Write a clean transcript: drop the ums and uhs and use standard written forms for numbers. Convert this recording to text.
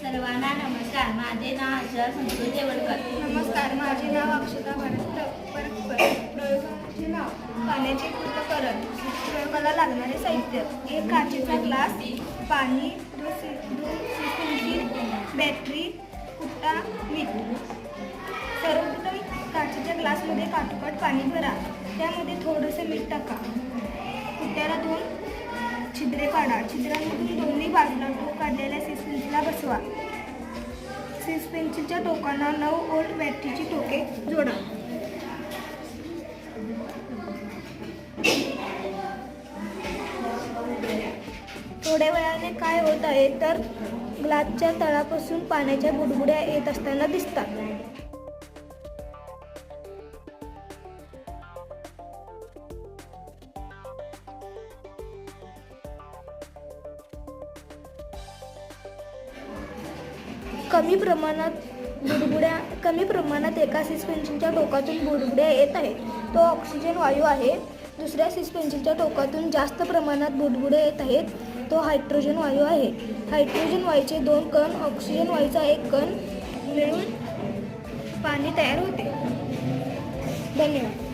सर्वांना नमस्कार. माझे नाव अक्षरा संतोष देवळकर. नमस्कार, माझे नाव अक्षता भरत परस्पर. प्रयोगाचे नाव पाण्याचे पृथक्करण. प्रयोगाला लागणारे साहित्य: एक काचेचा ग्लास, पाणी, 2 पेन्सिल, बॅटरी, कुट्टा, मीठ. सर्वप्रथम काचेच्या ग्लासमध्ये काठोकाठ पाणी भरा. त्यामध्ये थोडेसे मीठ टाका. कुट्ट्याला 2 छिद्रे पाडा. छिद्रांमधून दोन्ही बाजूला टोक काढलेल्या सीस पेन्सिलला बसवा. सीस पेन्सिलच्या टोकांना 9 व्होल्ट बॅटरीची टोके जोडा. थोड्या वेळाने काय होत आहे तर ग्लासच्या तळापासून पाण्याच्या बुडबुड्या येत असताना दिसतात. कमी प्रमाणात एका सीस पेन्सिलच्या टोकातून बुडबुड्या येत आहेत. तो ऑक्सिजन वायू आहे. दुसऱ्या सीस पेन्सिलच्या टोकातून जास्त प्रमाणात बुडबुडे येत आहेत. तो हायड्रोजन वायू आहे. हायड्रोजन वायूचे 2 कण, ऑक्सिजन वायूचा 1 कण मिळून पाणी तयार होते. धन्यवाद.